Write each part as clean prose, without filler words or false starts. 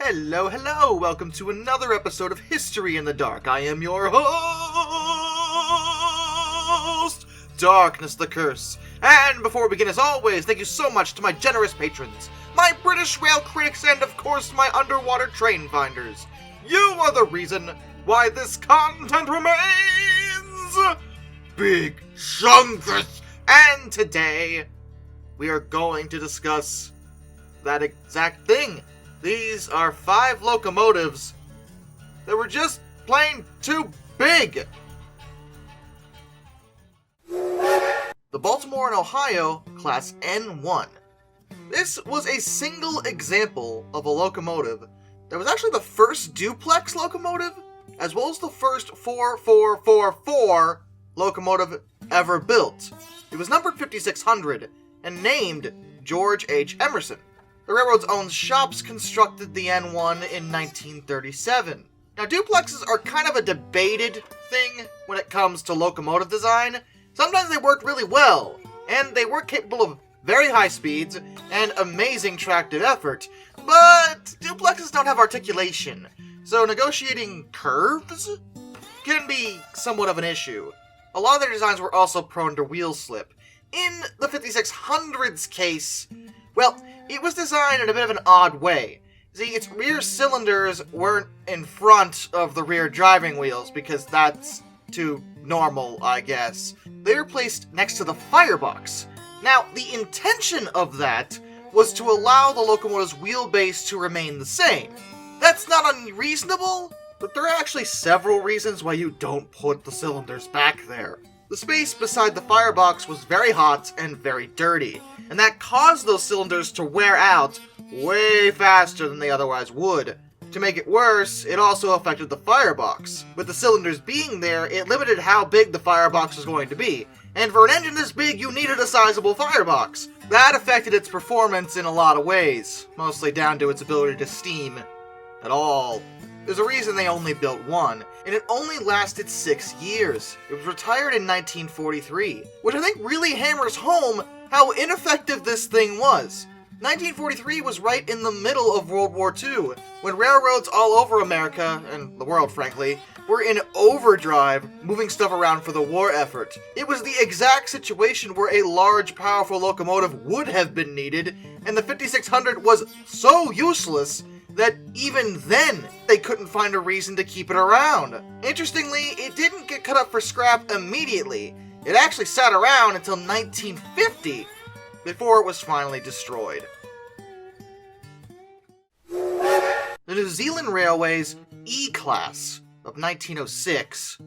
Hello, hello! Welcome to another episode of History in the Dark. I am your host, Darkness the Curse. And before we begin, as always, thank you so much to my generous patrons, my British rail critics, and of course my underwater train finders. You are the reason why this content remains Big Chunkus. And today, we are going to discuss that exact thing. These are 5 locomotives that were just plain too big. The Baltimore and Ohio Class N1. This was a single example of a locomotive that was actually the first duplex locomotive, as well as the first 4-4-4-4 locomotive ever built. It was numbered 5600 and named George H. Emerson. The railroad's own shops constructed the N1 in 1937. Now, duplexes are kind of a debated thing when it comes to locomotive design. Sometimes they worked really well, and they were capable of very high speeds and amazing tractive effort, but duplexes don't have articulation, so negotiating curves can be somewhat of an issue. A lot of their designs were also prone to wheel slip. In the 5600's case, well, it was designed in a bit of an odd way. See, its rear cylinders weren't in front of the rear driving wheels, because that's too normal, I guess. They were placed next to the firebox. Now, the intention of that was to allow the locomotive's wheelbase to remain the same. That's not unreasonable, but there are actually several reasons why you don't put the cylinders back there. The space beside the firebox was very hot and very dirty, and that caused those cylinders to wear out way faster than they otherwise would. To make it worse, it also affected the firebox. With the cylinders being there, it limited how big the firebox was going to be, and for an engine this big, you needed a sizable firebox. That affected its performance in a lot of ways, mostly down to its ability to steam at all. There's a reason they only built one, and it only lasted 6 years. It was retired in 1943, which I think really hammers home how ineffective this thing was. 1943 was right in the middle of World War II, when railroads all over America, and the world frankly, were in overdrive, moving stuff around for the war effort. It was the exact situation where a large, powerful locomotive would have been needed, and the 5600 was so useless that even then, they couldn't find a reason to keep it around. Interestingly, it didn't get cut up for scrap immediately. It actually sat around until 1950, before it was finally destroyed. The New Zealand Railways E-Class of 1906.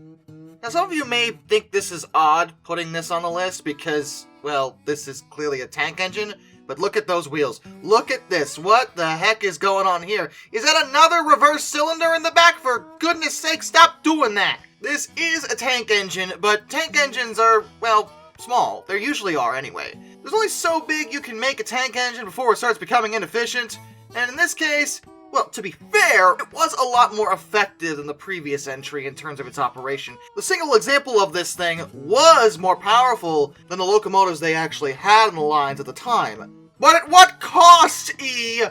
Now, some of you may think this is odd, putting this on the list, because, well, this is clearly a tank engine, but look at those wheels. Look at this. What the heck is going on here? Is that another reverse cylinder in the back? For goodness sake, stop doing that. This is a tank engine, but tank engines are, well, small. They usually are anyway. There's only so big you can make a tank engine before it starts becoming inefficient, and in this case, well, to be fair, it was a lot more effective than the previous entry in terms of its operation. The single example of this thing was more powerful than the locomotives they actually had on the lines at the time. But at what cost, E?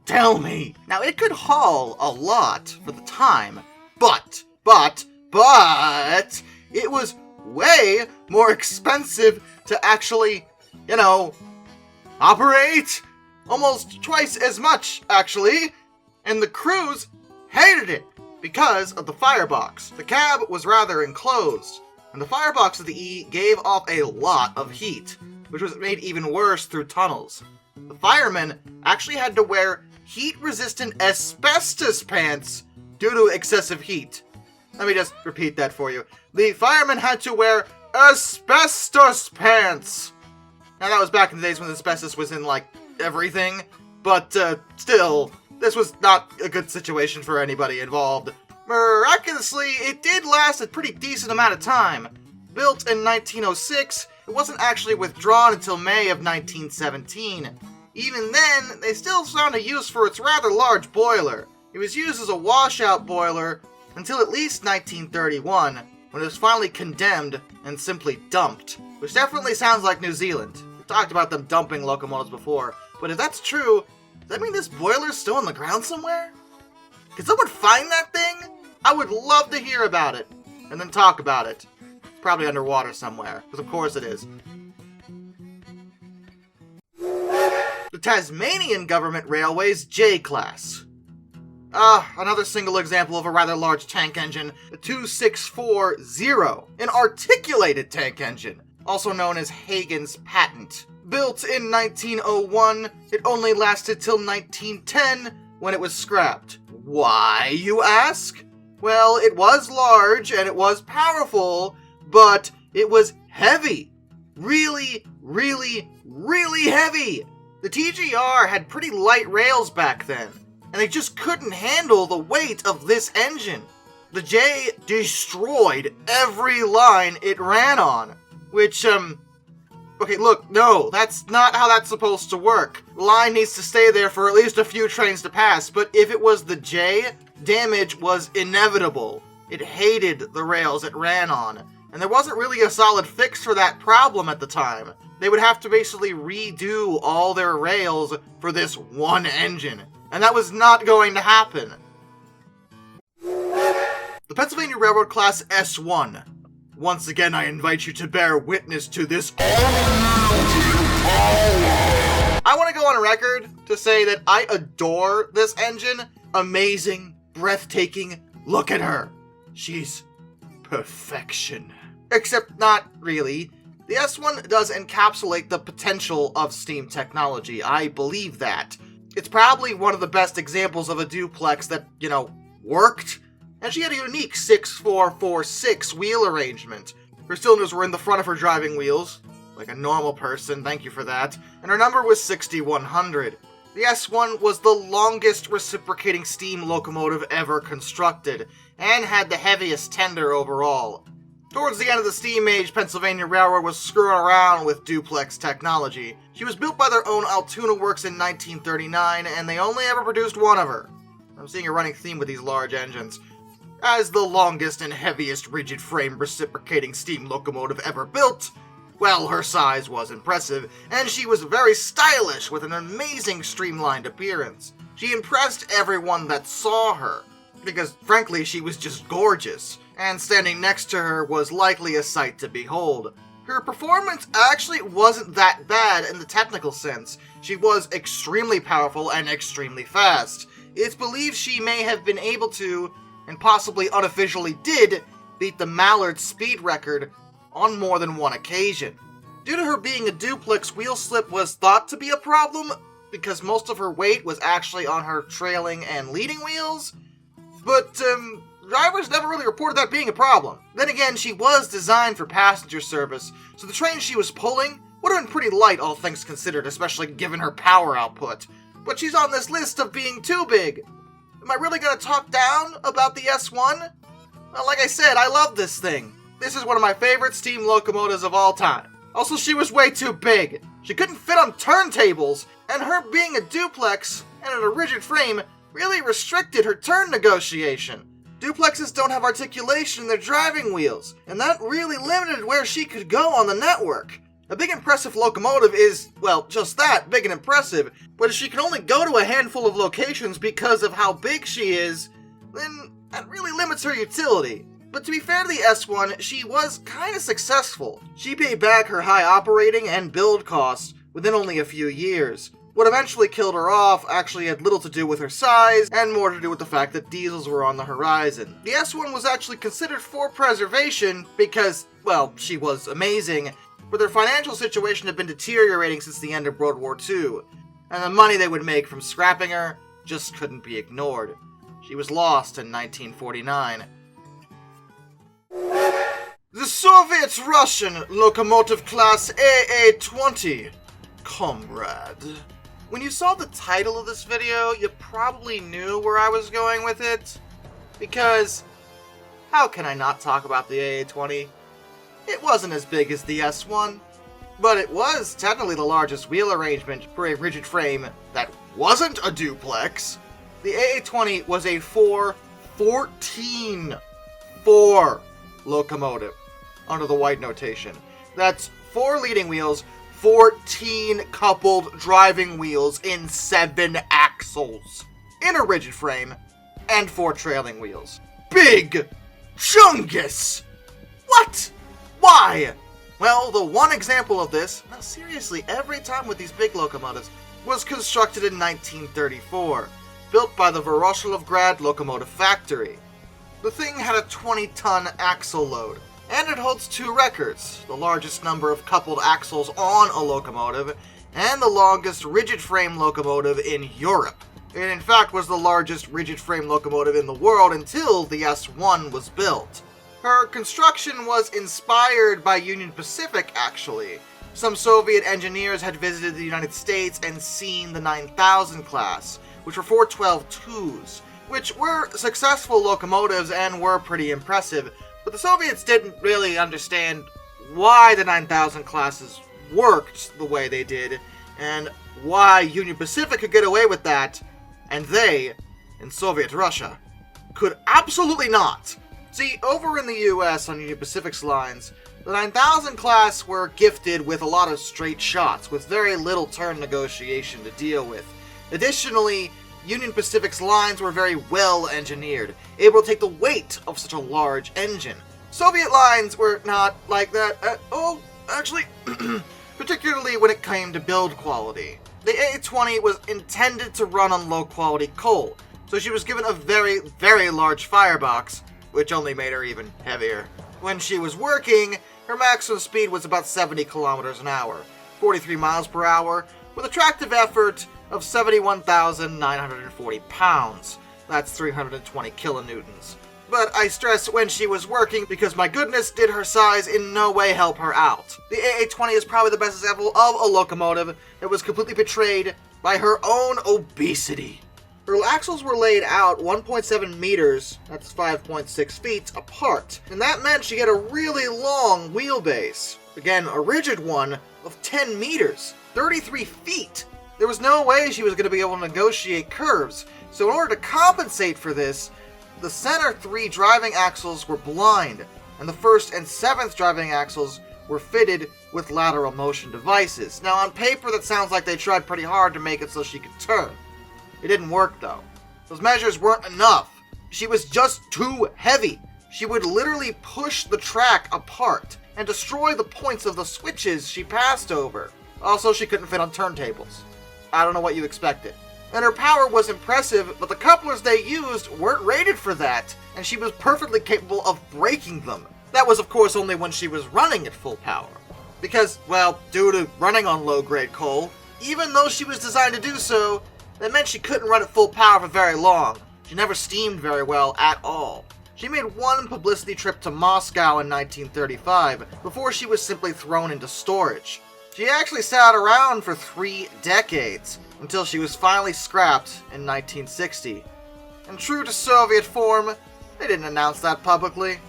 Tell me. Now, it could haul a lot for the time, but, it was way more expensive to actually, operate. Almost twice as much, actually. And the crews hated it because of the firebox. The cab was rather enclosed, and the firebox of the E gave off a lot of heat, which was made even worse through tunnels. The firemen actually had to wear heat-resistant asbestos pants due to excessive heat. Let me just repeat that for you. The firemen had to wear asbestos pants! Now, that was back in the days when asbestos was in, everything, but still, this was not a good situation for anybody involved. Miraculously, it did last a pretty decent amount of time. Built in 1906, it wasn't actually withdrawn until May of 1917. Even then, they still found a use for its rather large boiler. It was used as a washout boiler until at least 1931, when it was finally condemned and simply dumped, which definitely sounds like New Zealand. We talked about them dumping locomotives before, but if that's true, that mean this boiler's still on the ground somewhere? Can someone find that thing? I would love to hear about it, and then talk about it. It's probably underwater somewhere, because of course it is. The Tasmanian Government Railways J class. Another single example of a rather large tank engine, the 2640, an articulated tank engine, also known as Hagen's patent. Built in 1901, it only lasted till 1910, when it was scrapped. Why, you ask? Well, it was large and it was powerful, but it was heavy. Really, really, really heavy. The TGR had pretty light rails back then, and they just couldn't handle the weight of this engine. The J destroyed every line it ran on, which, okay, look, no, that's not how that's supposed to work. The line needs to stay there for at least a few trains to pass, but if it was the J, damage was inevitable. It hated the rails it ran on, and there wasn't really a solid fix for that problem at the time. They would have to basically redo all their rails for this one engine, and that was not going to happen. The Pennsylvania Railroad Class S1. Once again, I invite you to bear witness to this. I want to go on record to say that I adore this engine. Amazing, breathtaking. Look at her. She's perfection. Except not really. The S1 does encapsulate the potential of steam technology. I believe that. It's probably one of the best examples of a duplex that, worked. And she had a unique 6-4-4-6 wheel arrangement. Her cylinders were in the front of her driving wheels, like a normal person, thank you for that, and her number was 6100. The S1 was the longest reciprocating steam locomotive ever constructed, and had the heaviest tender overall. Towards the end of the steam age, Pennsylvania Railroad was screwing around with duplex technology. She was built by their own Altoona Works in 1939, and they only ever produced one of her. I'm seeing a running theme with these large engines. As the longest and heaviest rigid-frame reciprocating steam locomotive ever built, well, her size was impressive, and she was very stylish with an amazing streamlined appearance. She impressed everyone that saw her, because frankly she was just gorgeous, and standing next to her was likely a sight to behold. Her performance actually wasn't that bad in the technical sense. She was extremely powerful and extremely fast. It's believed she may have been able to, and possibly unofficially did, beat the Mallard speed record on more than one occasion. Due to her being a duplex, wheel slip was thought to be a problem, because most of her weight was actually on her trailing and leading wheels, but drivers never really reported that being a problem. Then again, she was designed for passenger service, so the train she was pulling would have been pretty light, all things considered, especially given her power output. But she's on this list of being too big. Am I really going to talk down about the S1? Well, like I said, I love this thing. This is one of my favorite steam locomotives of all time. Also, she was way too big. She couldn't fit on turntables, and her being a duplex and in a rigid frame really restricted her turn negotiation. Duplexes don't have articulation in their driving wheels, and that really limited where she could go on the network. A big impressive locomotive is, well, just that, big and impressive, but if she can only go to a handful of locations because of how big she is, then that really limits her utility. But to be fair to the S1, she was kinda successful. She paid back her high operating and build costs within only a few years. What eventually killed her off actually had little to do with her size, and more to do with the fact that diesels were on the horizon. The S1 was actually considered for preservation because, well, she was amazing, but their financial situation had been deteriorating since the end of World War II, and the money they would make from scrapping her just couldn't be ignored. She was lost in 1949. The Soviet-Russian locomotive class AA-20, Comrade. When you saw the title of this video, you probably knew where I was going with it, because how can I not talk about the AA-20? It wasn't as big as the S1, but it was technically the largest wheel arrangement for a rigid frame that wasn't a duplex. The AA-20 was a 4 locomotive under the white notation. That's 4 leading wheels, 14 coupled driving wheels in 7 axles in a rigid frame and 4 trailing wheels. Big Chungus! What? Why? Well, the one example of this, now seriously, every time with these big locomotives, was constructed in 1934, built by the Voroshilovgrad Locomotive Factory. The thing had a 20-ton axle load, and it holds 2 records, the largest number of coupled axles on a locomotive, and the longest rigid-frame locomotive in Europe. It in fact was the largest rigid-frame locomotive in the world until the S1 was built. Her construction was inspired by Union Pacific, actually. Some Soviet engineers had visited the United States and seen the 9000 class, which were 412-2s, which were successful locomotives and were pretty impressive, but the Soviets didn't really understand why the 9000 classes worked the way they did, and why Union Pacific could get away with that, and they, in Soviet Russia, could absolutely not. See, over in the US on Union Pacific's lines, the 9000 class were gifted with a lot of straight shots, with very little turn negotiation to deal with. Additionally, Union Pacific's lines were very well engineered, able to take the weight of such a large engine. Soviet lines were not like that at all, actually, particularly when it came to build quality. The A20 was intended to run on low-quality coal, so she was given a very, very large firebox, which only made her even heavier. When she was working, her maximum speed was about 70 kilometers an hour, 43 miles per hour, with a tractive effort of 71,940 pounds. That's 320 kilonewtons. But I stress when she was working because, my goodness, did her size in no way help her out. The AA-20 is probably the best example of a locomotive that was completely betrayed by her own obesity. Her axles were laid out 1.7 meters, that's 5.6 feet, apart, and that meant she had a really long wheelbase. Again, a rigid one of 10 meters, 33 feet. There was no way she was going to be able to negotiate curves, so in order to compensate for this, the center 3 driving axles were blind, and the 1st and 7th driving axles were fitted with lateral motion devices. Now, on paper, that sounds like they tried pretty hard to make it so she could turn. It didn't work, though. Those measures weren't enough. She was just too heavy. She would literally push the track apart and destroy the points of the switches she passed over. Also, she couldn't fit on turntables. I don't know what you expected. And her power was impressive, but the couplers they used weren't rated for that, and she was perfectly capable of breaking them. That was, of course, only when she was running at full power. Because, well, due to running on low-grade coal, even though she was designed to do so, that meant she couldn't run at full power for very long. She never steamed very well at all. She made one publicity trip to Moscow in 1935 before she was simply thrown into storage. She actually sat around for 3 decades until she was finally scrapped in 1960. And true to Soviet form, they didn't announce that publicly.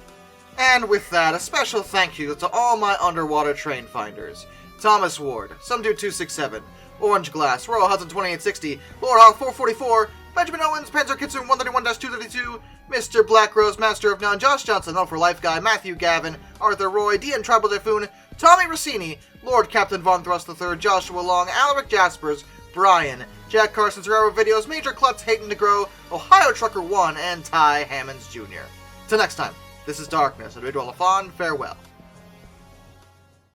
And with that, a special thank you to all my underwater train finders. Thomas Ward, Somedude267, Orange Glass, Royal Hudson 2860, Lord Hawk 444, Benjamin Owens, Panzer Kitsune 131-232, Mr. Black Rose, Master of None, Josh Johnson, No for Life Guy, Matthew Gavin, Arthur Roy, DN Tribal Typhoon, Tommy Rossini, Lord Captain Von Thrust III, Joshua Long, Alaric Jaspers, Brian, Jack Carson's Railroad Videos, Major Klutz, Hayden to Grow, Ohio Trucker 1, and Ty Hammonds Jr. Till next time, this is Darkness, and Ridwell Lafon, farewell.